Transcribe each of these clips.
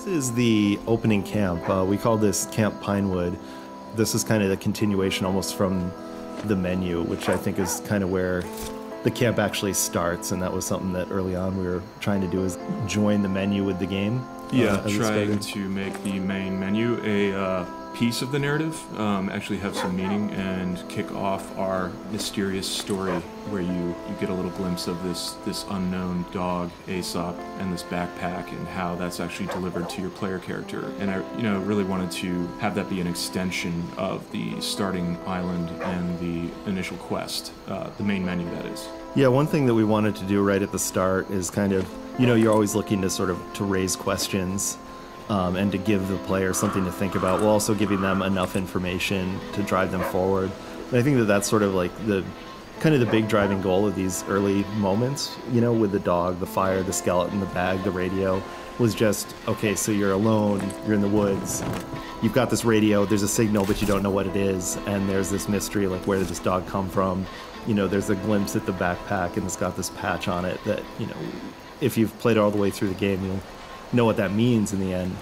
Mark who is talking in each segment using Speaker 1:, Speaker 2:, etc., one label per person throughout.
Speaker 1: This is the opening camp. We call this Camp Pinewood. This is kind of the continuation almost from the menu, which I think is kind of where the camp actually starts, and that was something that early on we were trying to do, is join the menu with the game.
Speaker 2: Trying to make the main menu a piece of the narrative, actually have some meaning, and kick off our mysterious story where you get a little glimpse of this unknown dog, Aesop, and this backpack, and how that's actually delivered to your player character. And I really wanted to have that be an extension of the starting island and the initial quest, the main menu, that is.
Speaker 1: Yeah, one thing that we wanted to do right at the start is kind of, you're always looking to raise questions and to give the player something to think about, while also giving them enough information to drive them forward. And I think that that's sort of like the big driving goal of these early moments, with the dog, the fire, the skeleton, the bag, the radio, was just, okay, so you're alone, you're in the woods, you've got this radio, there's a signal, but you don't know what it is, and there's this mystery, like, where did this dog come from? There's a glimpse at the backpack, and it's got this patch on it that, if you've played all the way through the game, you'll know what that means in the end.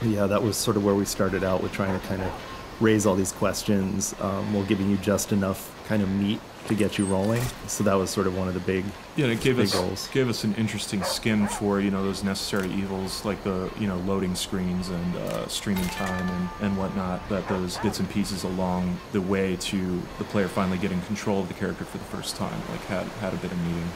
Speaker 1: That was sort of where we started out, with trying to kind of raise all these questions while giving you just enough kind of meat to get you rolling. So that was sort of one of the big goals.
Speaker 2: Gave us an interesting skin for those necessary evils, like the loading screens and streaming time and whatnot. That those bits and pieces along the way to the player finally getting control of the character for the first time, like had a bit of meaning.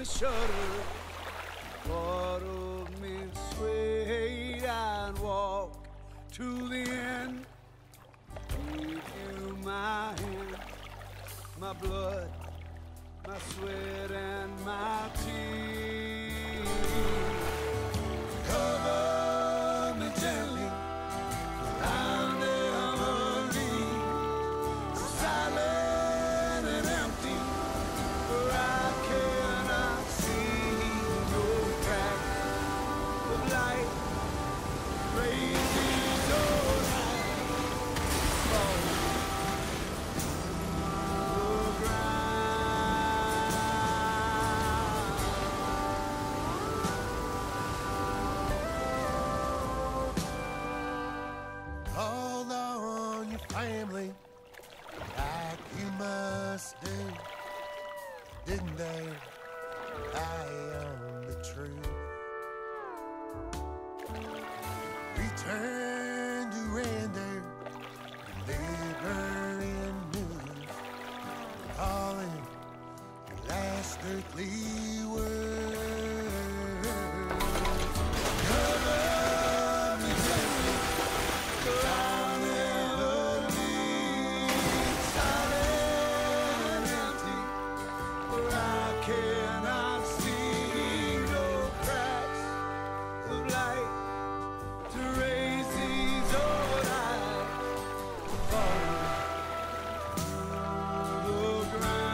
Speaker 3: Shudder, part of me sway and walk to the end. Give you my hand, my blood, my sweat and my tears. Cover me gently, I'll never leave. Silent and empty, for I cannot see no crack of light. Raises all night, falling to the ground. Call on your family like you must do, didn't they? I am the truth. Return to render, deliver in news, calling your last earthly word. Cover me gently, for I'll never leave. Silent and empty, for I cannot see no cracks of light to raise these old eyes, falling to the ground.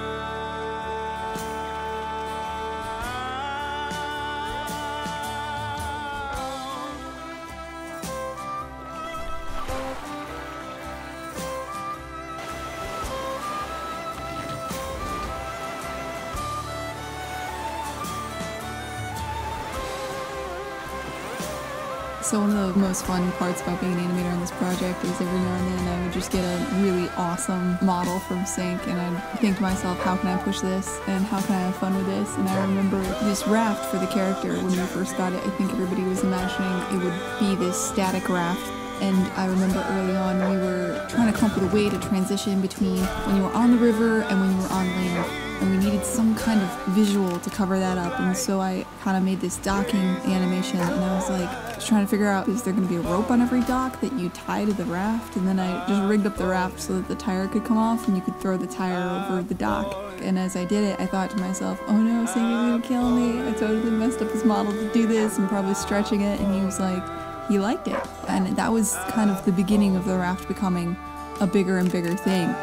Speaker 4: So one of the most fun parts about being an animator on this project is every now and then I would just get a really awesome model from Sync, and I'd think to myself, how can I push this and how can I have fun with this? And I remember this raft for the character, when we first got it, I think everybody was imagining it would be this static raft. And I remember early on we were trying to come up with a way to transition between when you were on the river and when you were on land. And we needed needed some kind of visual to cover that up, and so I kind of made this docking animation, and I was like trying to figure out, is there going to be a rope on every dock that you tie to the raft? And then I just rigged up the raft so that the tire could come off and you could throw the tire over the dock. And as I did it, I thought to myself, oh no, Sankey's gonna kill me. I totally messed up his model to do this, and probably stretching it. And he was like, he liked it. And that was kind of the beginning of the raft becoming a bigger and bigger thing.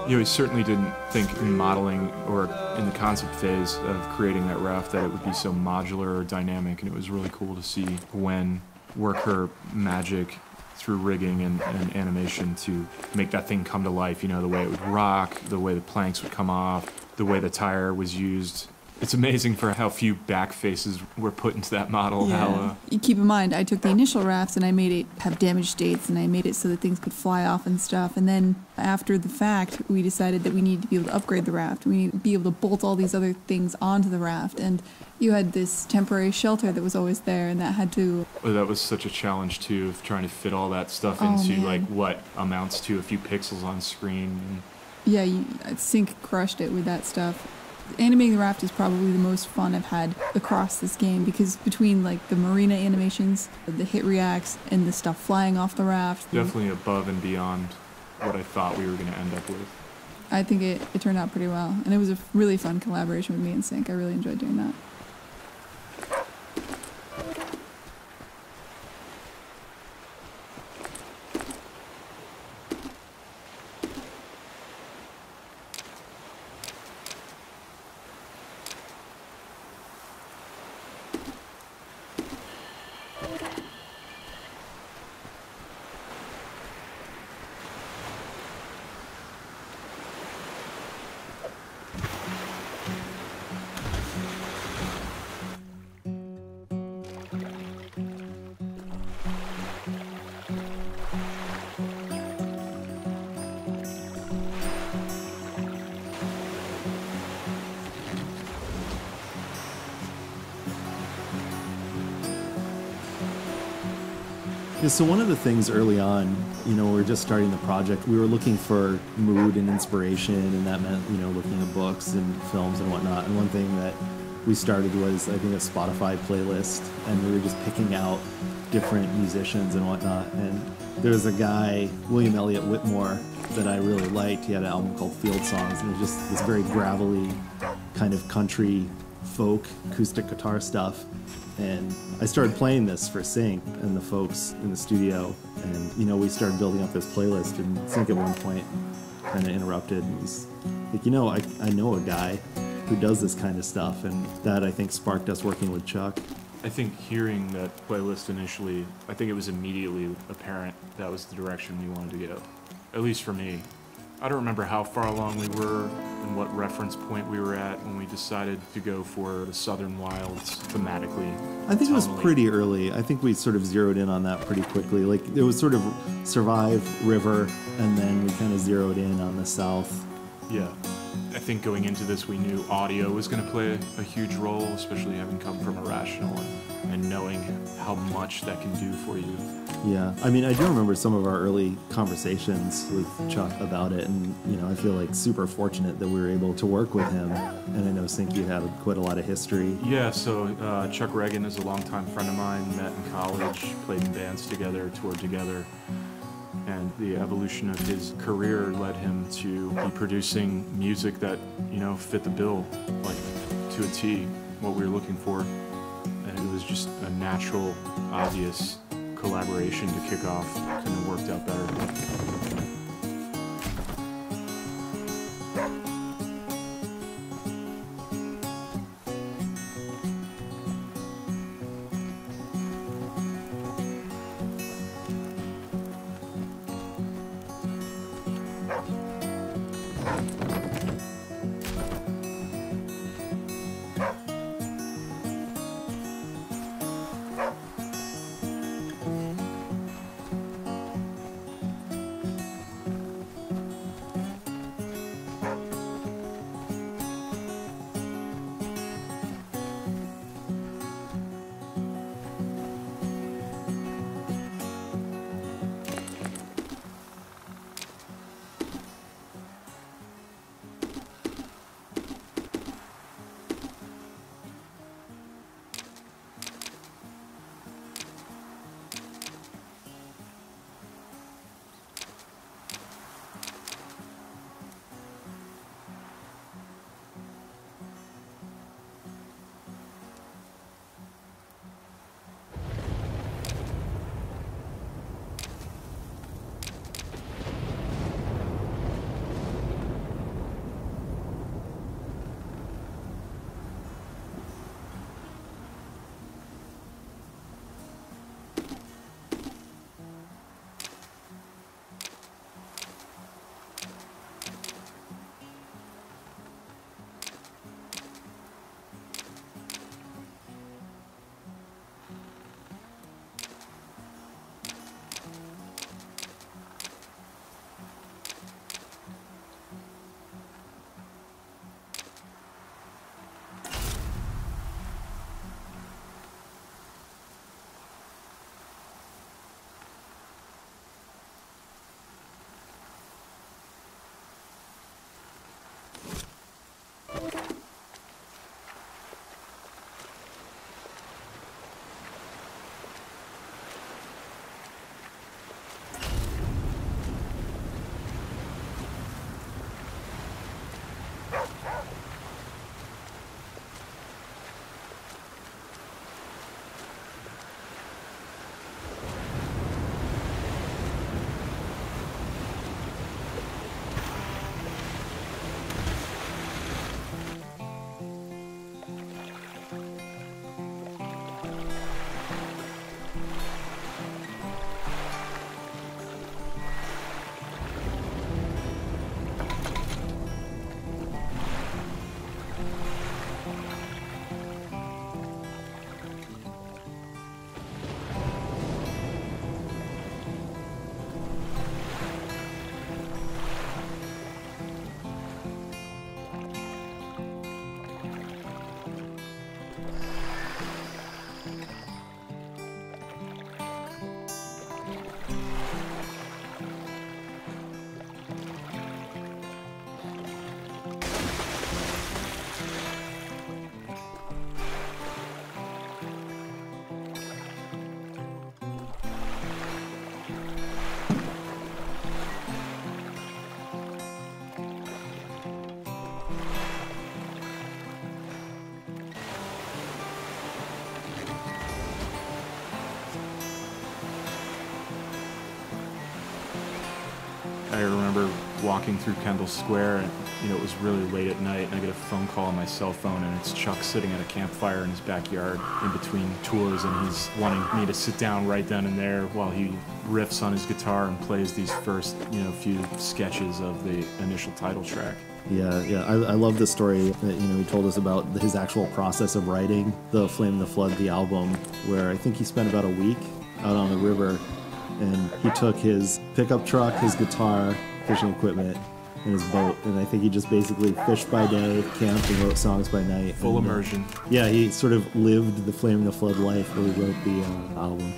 Speaker 2: You know, he certainly didn't think in modeling or in the concept phase of creating that raft that it would be so modular or dynamic, and it was really cool to see Gwen work her magic through rigging and animation to make that thing come to life. You know, the way it would rock, the way the planks would come off, the way the tire was used. It's amazing for how few back faces were put into that model.
Speaker 4: Yeah. You keep in mind, I took the initial rafts and I made it have damage states, and I made it so that things could fly off and stuff. And then after the fact, we decided that we needed to be able to upgrade the raft. We needed to be able to bolt all these other things onto the raft. And you had this temporary shelter that was always there, and that had to...
Speaker 2: Oh, that was such a challenge too, of trying to fit all that stuff
Speaker 4: Oh,
Speaker 2: into
Speaker 4: man.
Speaker 2: like what amounts to a few pixels on screen.
Speaker 4: Yeah, Sync crushed it with that stuff. Animating the raft is probably the most fun I've had across this game, because between like the marina animations, the hit reacts, and the stuff flying off the raft,
Speaker 2: Definitely above and beyond what I thought we were going to end up with.
Speaker 4: I think it turned out pretty well. And it was a really fun collaboration with me and Sync. I really enjoyed doing that.
Speaker 1: Yeah, so one of the things early on, you know, we were just starting the project, we were looking for mood and inspiration, and that meant, you know, looking at books and films and whatnot. And one thing that we started was, I think, a Spotify playlist, and we were just picking out different musicians and whatnot. And there was a guy, William Elliott Whitmore, that I really liked. He had an album called Field Songs, and it was just this very gravelly kind of country folk acoustic guitar stuff. And I started playing this for Sync and the folks in the studio, and you know, we started building up this playlist, and Sync at one point kind of interrupted and was like, you know, I know a guy who does this kind of stuff, and that I think sparked us working with Chuck.
Speaker 2: I think hearing that playlist initially, I think it was immediately apparent that was the direction we wanted to go, at least for me. I don't remember how far along we were and what reference point we were at when we decided to go for the Southern Wilds thematically.
Speaker 1: I think it was
Speaker 2: tonally.
Speaker 1: pretty early. I think we sort of zeroed in on that pretty quickly. Like, it was sort of Survive, River, and then we kind of zeroed in on the South.
Speaker 2: Yeah. I think going into this, we knew audio was going to play a huge role, especially having come from Irrational and knowing how much that can do for you.
Speaker 1: Yeah, I mean, I do remember some of our early conversations with Chuck about it, and you know, I feel like super fortunate that we were able to work with him. And I know Sync, you had quite a lot of history.
Speaker 2: Yeah, so Chuck Reagan is a longtime friend of mine, met in college, played in bands together, toured together. And the evolution of his career led him to be producing music that, you know, fit the bill, like to a T, what we were looking for. And it was just a natural, obvious collaboration to kick off, and it worked out better. walking through Kendall Square, and it was really late at night, and I get a phone call on my cell phone, and it's Chuck sitting at a campfire in his backyard in between tours, and he's wanting me to sit down right then and there while he riffs on his guitar and plays these first few sketches of the initial title track.
Speaker 1: Yeah. I love the story that he told us about his actual process of writing the Flame the Flood, the album, where I think he spent about a week out on the river, and he took his pickup truck, his guitar, fishing equipment, and his boat, and I think he just basically fished by day, camped, and wrote songs by night.
Speaker 2: Full immersion.
Speaker 1: Yeah, he sort of lived the Flame the Flood life where he wrote the album.